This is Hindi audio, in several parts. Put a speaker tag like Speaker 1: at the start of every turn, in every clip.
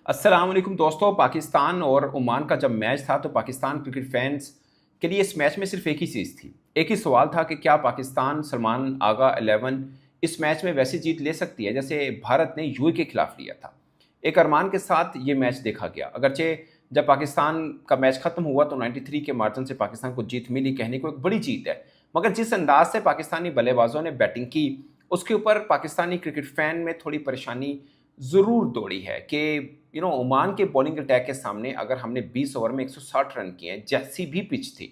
Speaker 1: अस्सलाम वालेकुम दोस्तों। पाकिस्तान और ओमान का जब मैच था तो पाकिस्तान क्रिकेट फैंस के लिए इस मैच में सिर्फ एक ही चीज़ थी, एक ही सवाल था कि क्या पाकिस्तान सलमान आगा 11 इस मैच में वैसी जीत ले सकती है जैसे भारत ने यूएई के खिलाफ लिया था। एक अरमान के साथ ये मैच देखा गया। अगरचे जब पाकिस्तान का मैच खत्म हुआ तो 93 के मार्जिन से पाकिस्तान को जीत मिली, कहने को एक बड़ी जीत है, मगर जिस अंदाज से पाकिस्तानी बल्लेबाजों ने बैटिंग की उसके ऊपर पाकिस्तानी क्रिकेट फैन में थोड़ी परेशानी ज़रूर दौड़ी है कि ओमान के बॉलिंग अटैक के सामने अगर हमने 20 ओवर में 160 रन किए, जैसी भी पिच थी,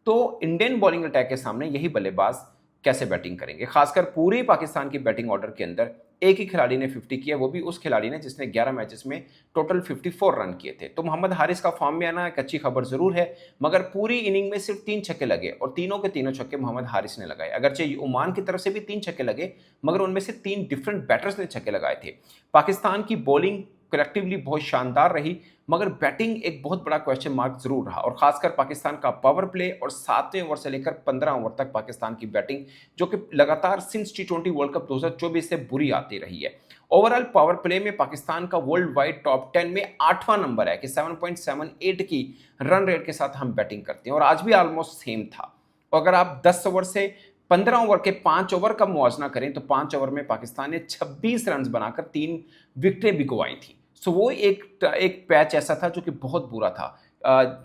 Speaker 1: तो इंडियन बॉलिंग अटैक के सामने यही बल्लेबाज कैसे बैटिंग करेंगे। खासकर पूरे पाकिस्तान की बैटिंग ऑर्डर के अंदर एक ही खिलाड़ी ने 50 किया, वो भी उस खिलाड़ी ने जिसने 11 मैचेस में टोटल 54 रन किए थे। तो मोहम्मद हारिस का फॉर्म में आना एक अच्छी खबर जरूर है, मगर पूरी इनिंग में सिर्फ 3 छक्के लगे और तीनों के तीनों छक्के मोहम्मद हारिस ने लगाए। अगरचे ओमान की तरफ से भी 3 छक्के लगे, मगर उनमें से 3 डिफरेंट बैटर्स ने छक्के लगाए थे। पाकिस्तान की बॉलिंग कलेक्टिवली बहुत शानदार रही, मगर बैटिंग एक बहुत बड़ा क्वेश्चन मार्क जरूर रहा, और खासकर पाकिस्तान का पावर प्ले और 7वें ओवर से लेकर 15 ओवर तक पाकिस्तान की बैटिंग, जो कि लगातार सिंस T20 वर्ल्ड कप 2024 से बुरी आती रही है। ओवरऑल पावर प्ले में पाकिस्तान का वर्ल्ड वाइड टॉप 10 में 8वां नंबर है कि 7.78 की रन रेट के साथ हम बैटिंग करते हैं, और आज भी ऑलमोस्ट सेम था। अगर आप 10 ओवर से 15 ओवर के 5 ओवर का मुआवजना करें तो 5 ओवर में पाकिस्तान ने 26 रन बनाकर 3 विकेटें भी गंवाई थी। सो वो एक पैच ऐसा था जो कि बहुत बुरा था।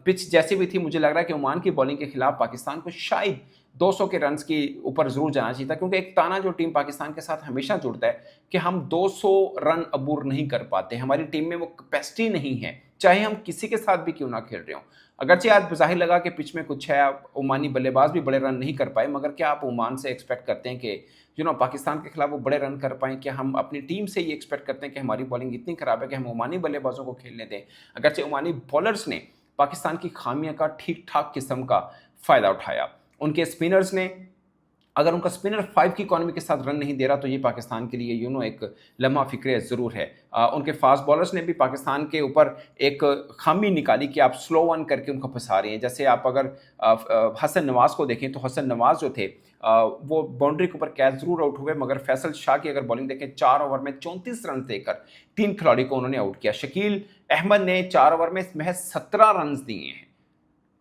Speaker 1: पिच जैसी भी थी, मुझे लग रहा है कि ओमान की बॉलिंग के खिलाफ पाकिस्तान को शायद 200 के रन्स के ऊपर जरूर जाना चाहिए था, क्योंकि एक ताना जो टीम पाकिस्तान के साथ हमेशा जुड़ता है कि हम 200 रन अबूर नहीं कर पाते, हमारी टीम में वो कैपेसिटी नहीं है, चाहे हम किसी के साथ भी क्यों ना खेल रहे हो। अगरचे आज बज़ाहिर लगा कि पिच में कुछ है, ओमानी बल्लेबाज भी बड़े रन नहीं कर पाए, मगर क्या आप ओमान से एक्सपेक्ट करते हैं कि पाकिस्तान के खिलाफ वो बड़े रन कर पाएँ? क्या हम अपनी टीम से ये एक्सपेक्ट करते हैं कि हमारी बॉलिंग इतनी खराब है कि हम ओमानी बल्लेबाजों को खेलने दें? अगरचे ओमानी बॉलर्स ने पाकिस्तान की खामियों का ठीक-ठाक किस्म का फ़ायदा उठाया। उनके स्पिनर्स ने, अगर उनका स्पिनर 5 की इकॉनमी के साथ रन नहीं दे रहा तो ये पाकिस्तान के लिए एक लम्हा फ़िक्र ज़रूर है। उनके फास्ट बॉलर्स ने भी पाकिस्तान के ऊपर एक खामी निकाली कि आप स्लो वन करके उनको फंसा रहे हैं। जैसे आप अगर हसन नवाज़ को देखें तो हसन नवाज़ जो थे वो बाउंड्री के ऊपर कैच ज़रूर आउट हुए, मगर फैसल शाह की अगर बॉलिंग देखें 4 ओवर में 34 रन देकर 3 खिलाड़ी को उन्होंने आउट किया। शकील अहमद ने 4 ओवर में महज 17 रन दिए हैं।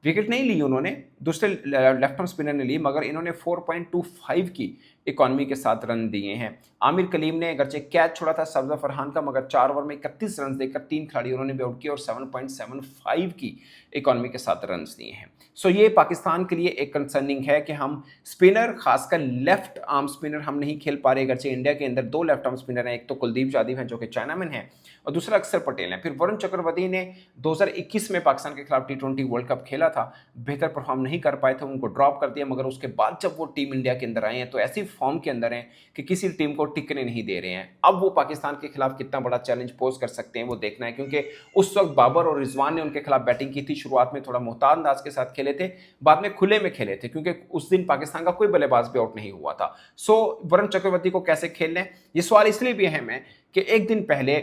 Speaker 1: विकेट नहीं ली उन्होंने, दूसरे लेफ्ट आर्म स्पिनर ने ली, मगर इन्होंने 4.25 की इकॉनमी के साथ रन दिए हैं। आमिर कलीम ने अगरचे कैच छोड़ा था सब्जा फरहान का, मगर 4 ओवर में 31 रन देकर 3 खिलाड़ी उन्होंने भी आउट किया और 7.75 की इकॉनमी के साथ रन दिए हैं। सो ये पाकिस्तान के लिए एक कंसर्निंग है कि हम स्पिनर, खासकर लेफ्ट आर्म स्पिनर हम नहीं खेल पा रहे। अगरचे इंडिया के अंदर 2 लेफ्ट आर्म स्पिनर हैं, एक तो कुलदीप यादव हैं जो कि चाइनामैन हैं, और दूसरा अक्षर पटेल हैं। फिर वरुण चक्रवर्ती ने 2021 में पाकिस्तान के खिलाफ T20 वर्ल्ड कप खेला था, बेहतर परफॉर्म नहीं कर पाए थे, उनको ड्रॉप कर दिया, मगर उसके बाद जब वो टीम इंडिया के अंदर आए हैं तो ऐसी फॉर्म के अंदर हैं कि किसी टीम को टिकने नहीं दे रहे हैं। अब वो पाकिस्तान के खिलाफ कितना बड़ा चैलेंज पोज कर सकते हैं वो देखना है, क्योंकि उस वक्त बाबर और रिजवान ने उनके खिलाफ बैटिंग की थी। शुरुआत में थोड़ा मुहताज अंदाज के साथ खेले थे, बाद में खुले में खेले थे, क्योंकि उस दिन पाकिस्तान का कोई बल्लेबाज भी आउट नहीं हुआ था। सो वरुण चक्रवर्ती को कैसे खेल लें, ये सवाल इसलिए भी अहम है कि एक दिन पहले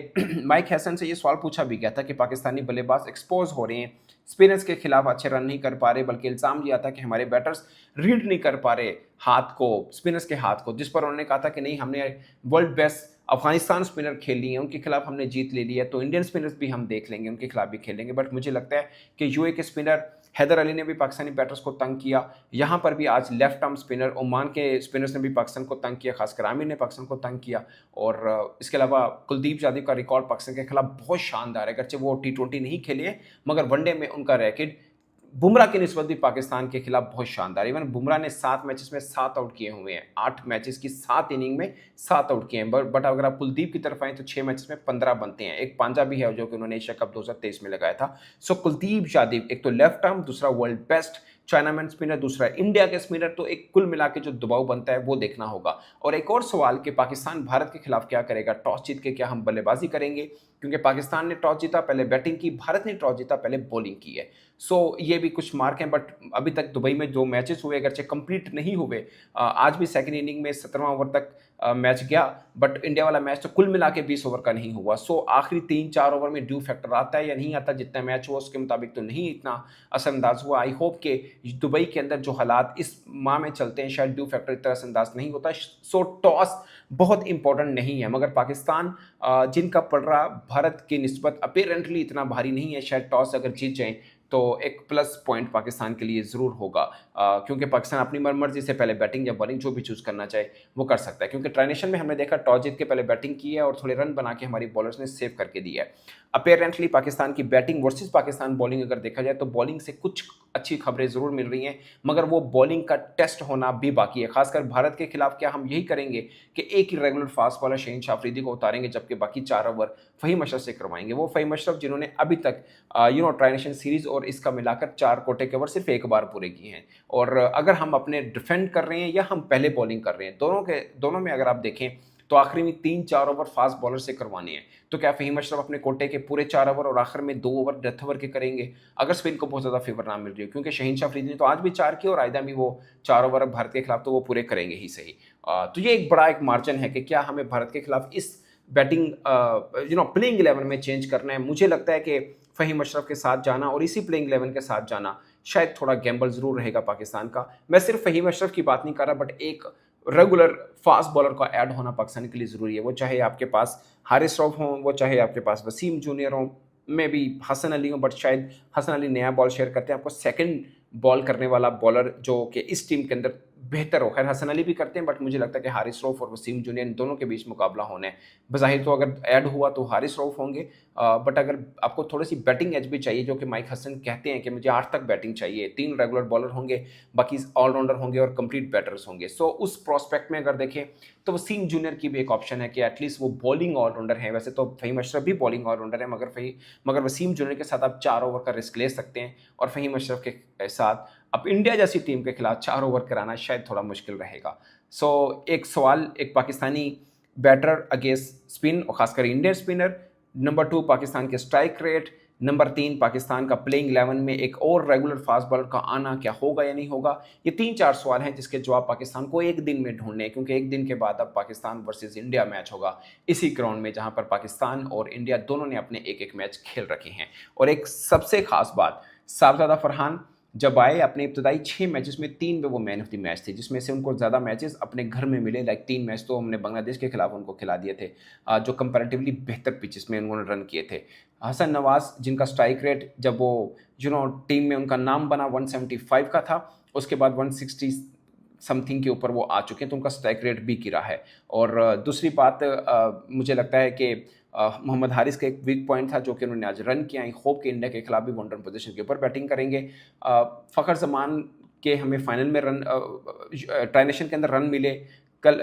Speaker 1: माइक हैसन से ये सवाल पूछा भी गया था कि पाकिस्तानी बल्लेबाज एक्सपोज हो रहे हैं, स्पिनर्स के खिलाफ अच्छे रन नहीं कर पा रहे, बल्कि इल्ज़ाम दिया था कि हमारे बैटर्स रीड नहीं कर पा रहे हाथ को, स्पिनर्स के हाथ को, जिस पर उन्होंने कहा था कि नहीं, हमने वर्ल्ड बेस्ट अफगानिस्तान स्पिनर खेल लिए हैं, उनके खिलाफ हमने जीत ले ली है, तो इंडियन स्पिनर्स भी हम देख लेंगे, उनके खिलाफ भी खेलेंगे। बट मुझे लगता है कि यूए के स्पिनर हैदर अली ने भी पाकिस्तानी बैटर्स को तंग किया। यहाँ पर भी आज लेफ्ट आर्म स्पिनर ओमान के स्पिनर्स ने भी पाकिस्तान को तंग किया, खासकर आमिर ने पाकिस्तान को तंग किया। और इसके अलावा कुलदीप यादव का रिकॉर्ड पाकिस्तान के खिलाफ बहुत शानदार है, अगरचे वो T20 नहीं खेले मगर वनडे में उनका रैकेट बुमराह की निस्बत भी पाकिस्तान के खिलाफ बहुत शानदार। इवन बुमराह ने 7 मैचेस में 7 आउट किए हुए हैं, 8 मैचेस की 7 इनिंग में 7 आउट किए हैं। बट अगर आप कुलदीप की तरफ आए तो 6 मैचेस में 15 बनते हैं। एक पांजा भी है जो कि उन्होंने एशिया कप 2023 में लगाया था। सो कुलदीप यादव एक तो लेफ्ट आर्म, दूसरा वर्ल्ड बेस्ट चाइनामैन स्पिनर, दूसरा इंडिया के स्पिनर, तो एक कुल मिला के जो दबाव बनता है वो देखना होगा। और एक और सवाल कि पाकिस्तान भारत के खिलाफ क्या करेगा, टॉस जीत के क्या हम बल्लेबाजी करेंगे, क्योंकि पाकिस्तान ने टॉस जीता पहले बैटिंग की, भारत ने टॉस जीता पहले बॉलिंग की है। सो ये भी कुछ मार्क हैं। बट अभी तक दुबई में जो मैचेस हुए अगरचे कंप्लीट नहीं हुए, आज भी सेकंड इनिंग में 17वां ओवर तक मैच गया, बट इंडिया वाला मैच तो कुल मिला के 20 ओवर का नहीं हुआ। सो आखिरी 3-4 ओवर में ड्यू फैक्टर आता है या नहीं आता, जितना मैच हुआ उसके मुताबिक तो नहीं इतना असरअंदाज हुआ। आई होप कि दुबई के अंदर जो हालात इस माह में चलते हैं शायद ड्यू फैक्टर इतना असरअंदाज नहीं होता। सो टॉस बहुत इंपॉर्टेंट नहीं है, मगर पाकिस्तान जिनका पड़ रहा भारत की निस्बत अपेरेंटली इतना भारी नहीं है, शायद टॉस अगर जीत जाएं तो एक प्लस पॉइंट पाकिस्तान के लिए ज़रूर होगा, क्योंकि पाकिस्तान अपनी मर्जी से पहले बैटिंग या बॉलिंग जो भी चूज़ करना चाहे वो कर सकता है। क्योंकि ट्रांजिशन में हमने देखा टॉस जीत के पहले बैटिंग की है और थोड़े रन बना के हमारी बॉलर्स ने सेव करके दिया है। अपेरेंटली पाकिस्तान की बैटिंग वर्सेस पाकिस्तान बॉलिंग अगर देखा जाए तो बॉलिंग से कुछ अच्छी खबरें ज़रूर मिल रही हैं, मगर वो बॉलिंग का टेस्ट होना भी बाकी है। खासकर भारत के खिलाफ क्या हम यही करेंगे कि एक ही regular fast bowler Shaheen Afridi को उतारेंगे जबकि बाकी 4 ओवर फ़हीम अशरफ से करवाएंगे। वो फ़हीम अशरफ जिन्होंने अभी तक ट्राई सीरीज़ और इसका मिलाकर 4 कोटे के ओवर सिर्फ एक बार पूरे किए हैं। और अगर हम अपने डिफेंड कर रहे हैं या हम पहले बॉलिंग कर रहे हैं, दोनों में अगर आप देखें तो आखिरी में 3-4 ओवर फास्ट बॉलर से करवाने हैं। तो क्या फ़हीम अशरफ अपने कोटे के पूरे 4 ओवर और आखिर में 2 ओवर डेथ ओवर के करेंगे अगर स्पिन को बहुत ज़्यादा फेवर ना मिल रही हो? क्योंकि शहीन अफरीदी ने तो आज भी 4 किए और आइंदा भी वो 4 ओवर भारत के खिलाफ तो वो पूरे करेंगे ही सही। तो ये एक बड़ा एक मार्जिन है कि क्या हमें भारत के खिलाफ इस बैटिंग प्लेइंग 11 में चेंज करना है। मुझे लगता है कि फ़हीम अशरफ के साथ जाना और इसी प्लेइंग 11 के साथ जाना शायद थोड़ा गैम्बल ज़रूर रहेगा पाकिस्तान का। मैं सिर्फ फ़हीम अशरफ की बात नहीं कर रहा, बट एक रेगुलर फास्ट बॉलर का ऐड होना पाकिस्तान के लिए ज़रूरी है। वो चाहे आपके पास हारिस रऊफ हों, वो चाहे आपके पास वसीम जूनियर हों, मे बी हसन अली हों, बट शायद हसन अली नया बॉल शेयर करते हैं। आपको सेकंड बॉल करने वाला बॉलर जो कि इस टीम के अंदर बेहतर हो, खैर हसन अली भी करते हैं, बट मुझे लगता है कि हारिस रऊफ और वसीम जूनियर इन दोनों के बीच मुकाबला होना है। बज़ाहिर तो अगर ऐड हुआ तो हारिस रऊफ होंगे, बट अगर आपको थोड़ी सी बैटिंग एज भी चाहिए, जो कि माइक हसन कहते हैं कि मुझे 8 तक बैटिंग चाहिए, 3 रेगुलर बॉलर होंगे, बाकी ऑलराउंडर होंगे और कंप्लीट बैटर्स होंगे। सो उस प्रोस्पेक्ट में अगर देखें तो वसीम जूनियर की भी एक ऑप्शन है कि एटलीस्ट वो बॉलिंग ऑलराउंडर है। वैसे तो फ़हीम अशरफ भी बॉलिंग ऑलराउंडर है, मगर वसीम जूनियर के साथ आप 4 ओवर का रिस्क ले सकते हैं और फ़हीम अशरफ के साथ अब इंडिया जैसी टीम के खिलाफ 4 ओवर कराना शायद थोड़ा मुश्किल रहेगा। सो एक सवाल, एक पाकिस्तानी बैटर अगेंस्ट स्पिन और खासकर इंडियन स्पिनर, नंबर 2 पाकिस्तान के स्ट्राइक रेट, नंबर 3 पाकिस्तान का प्लेइंग 11 में एक और रेगुलर फास्ट बॉलर का आना क्या होगा या नहीं होगा। ये 3-4 सवाल हैं जिसके जवाब पाकिस्तान को एक दिन में ढूंढने हैं, क्योंकि एक दिन के बाद अब पाकिस्तान वर्सेस इंडिया मैच होगा इसी ग्राउंड में जहां पर पाकिस्तान और इंडिया दोनों ने अपने एक एक मैच खेल रखे हैं। और एक सबसे खास बात, साहबजादा फरहान जब आए अपने इब्तदाई 6 मैचेस में 3 में वो मैन ऑफ द मैच थे, जिसमें से उनको ज़्यादा मैचेस अपने घर में मिले। लाइक 3 मैच तो हमने बांग्लादेश के खिलाफ उनको खिला दिए थे, जो कंपैरेटिवली बेहतर पिचेस में उन्होंने रन किए थे। हसन नवाज जिनका स्ट्राइक रेट जब वो टीम में उनका नाम बना 175 का था, उसके बाद 160 समथिंग के ऊपर वो आ चुके हैं, तो उनका स्ट्राइक रेट भी गिरा है। और दूसरी बात, मुझे लगता है कि मोहम्मद हारिस का एक वीक पॉइंट था जो कि उन्होंने आज रन किया। आई होप कि इंडिया के खिलाफ भी वन रन पोजीशन के ऊपर बैटिंग करेंगे। फ़खर जमान के हमें फाइनल में ट्राई नेशन के अंदर रन मिले, कल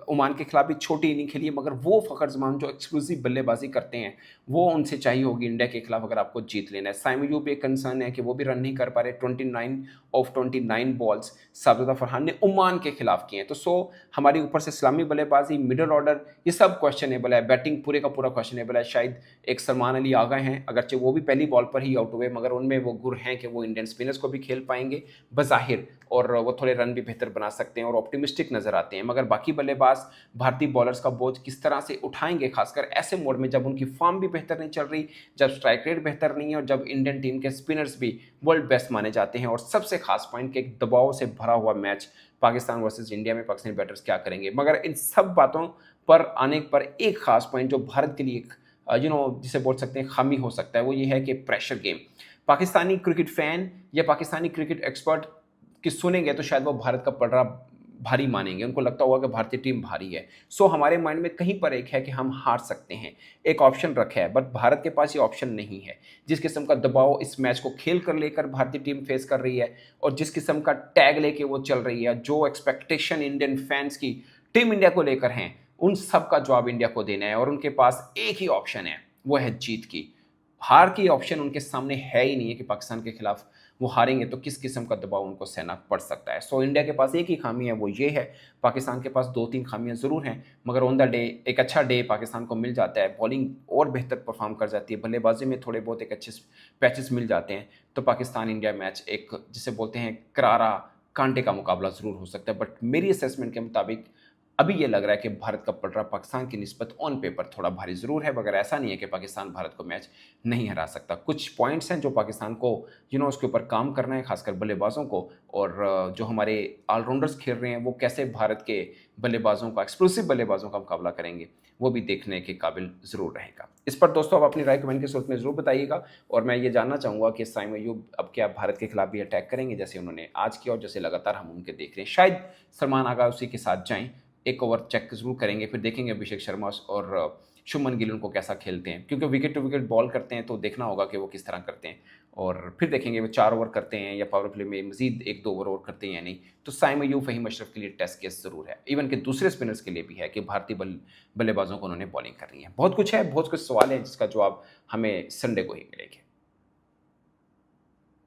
Speaker 1: ओमान के खिलाफ भी छोटी इनिंग खेली, मगर वो फ़खर जमान जो एक्सक्लूसिव बल्लेबाजी करते हैं वो उनसे चाहिए होगी इंडिया के खिलाफ अगर आपको जीत लेना है। साइम अयूब एक कंसर्न है कि वो भी रन नहीं कर पा रहे। 29 ऑफ 29 बॉल्स साहबजादा फरहान ने ओमान के खिलाफ किए हैं। तो हमारी ऊपर से इस्लामी बल्लेबाजी, मिडल ऑर्डर, ये सब क्वेश्चनेबल है। बैटिंग पूरे का पूरा क्वेश्चनेबल है। शायद एक सलमान अली आ गए हैं, अगरचे वो भी पहली बॉल पर ही आउट हुए, मगर उनमें वो गुर हैं कि वो इंडियन स्पिनर्स को भी खेल पाएंगे बज़ाहिर, और वो थोड़े रन भी बेहतर बना सकते हैं और ऑप्टिमिस्टिक नज़र आते हैं। मगर बाकी बल्लेबाज भारतीय बॉलर्स का बोझ किस तरह से उठाएंगे, खासकर ऐसे मोड में जब उनकी फॉर्म भी बेहतर नहीं चल रही, जब स्ट्राइक रेट बेहतर नहीं है और जब इंडियन टीम के स्पिनर्स भी वर्ल्ड बेस्ट माने जाते हैं। और सबसे खास पॉइंट कि एक दबाव से भरा हुआ मैच पाकिस्तान वर्सेस इंडिया में पाकिस्तानी बैटर्स क्या करेंगे। मगर इन सब बातों पर आने पर एक खास पॉइंट जो भारत के लिए जिसे बोल सकते हैं खामी हो सकता है, वो ये है कि pressure game. Pakistani cricket fan या पाकिस्तानी क्रिकेट एक्सपर्ट कि सुनेंगे तो शायद वो भारत का पलड़ा भारी मानेंगे, उनको लगता होगा कि भारतीय टीम भारी है। हमारे माइंड में कहीं पर एक है कि हम हार सकते हैं, एक ऑप्शन रखा है, बट भारत के पास ये ऑप्शन नहीं है। जिस किस्म का दबाव इस मैच को खेल कर लेकर भारतीय टीम फेस कर रही है और जिस किस्म का टैग लेके वो चल रही है, जो एक्सपेक्टेशन इंडियन फैंस की टीम इंडिया को लेकर हैं, उन सब का जवाब इंडिया को देना है। और उनके पास एक ही ऑप्शन है, वो है जीत की। हार की ऑप्शन उनके सामने है ही नहीं है कि पाकिस्तान के खिलाफ वो हारेंगे तो किस किस्म का दबाव उनको सहना पड़ सकता है। इंडिया के पास एक ही खामी है, वो ये है। पाकिस्तान के पास 2-3 खामियां ज़रूर हैं, मगर ऑन द डे एक अच्छा डे पाकिस्तान को मिल जाता है, बॉलिंग और बेहतर परफॉर्म कर जाती है, बल्लेबाजी में थोड़े बहुत एक अच्छे पैचेस मिल जाते हैं, तो पाकिस्तान इंडिया मैच एक जिसे बोलते हैं करारा कांटे का मुकाबला ज़रूर हो सकता है। बट मेरी असेसमेंट के मुताबिक अभी ये लग रहा है कि भारत का पलड़ा पाकिस्तान की निस्बत ऑन पेपर थोड़ा भारी ज़रूर है, मगर ऐसा नहीं है कि पाकिस्तान भारत को मैच नहीं हरा सकता। कुछ पॉइंट्स हैं जो पाकिस्तान को उसके ऊपर काम करना है, खासकर बल्लेबाजों को, और जो हमारे ऑलराउंडर्स खेल रहे हैं वो कैसे भारत के बल्लेबाजों का, एक्सप्लोसिव बल्लेबाजों का मुकाबला करेंगे, वो भी देखने के काबिल ज़रूर रहेगा। इस पर दोस्तों आप अपनी राय कमेंट के सूरत में ज़रूर बताइएगा, और मैं ये जानना चाहूँगा कि साइम अय्यूब अब क्या भारत के खिलाफ भी अटैक करेंगे जैसे उन्होंने आज किया और जैसे लगातार हम उनके देख रहे हैं। शायद सलमान आगा उसी के साथ जाएँ, एक ओवर चेक ज़रूर करेंगे, फिर देखेंगे अभिषेक शर्मा और शुभमन गिल उनको कैसा खेलते हैं, क्योंकि विकेट टू विकेट बॉल करते हैं तो देखना होगा कि वो किस तरह करते हैं, और फिर देखेंगे वो 4 ओवर करते हैं या पावर प्ले में मजीद 1-2 ओवर और करते हैं या नहीं। तो साइम अय्यूब, फ़हीम अशरफ के लिए टेस्ट केस ज़रूर है, इवन कि दूसरे स्पिनर्स के लिए भी है कि भारतीय बल्लेबाजों को उन्होंने बॉलिंग करनी है। बहुत कुछ है, बहुत कुछ सवाल है जिसका जवाब हमें संडे को ही मिलेंगे।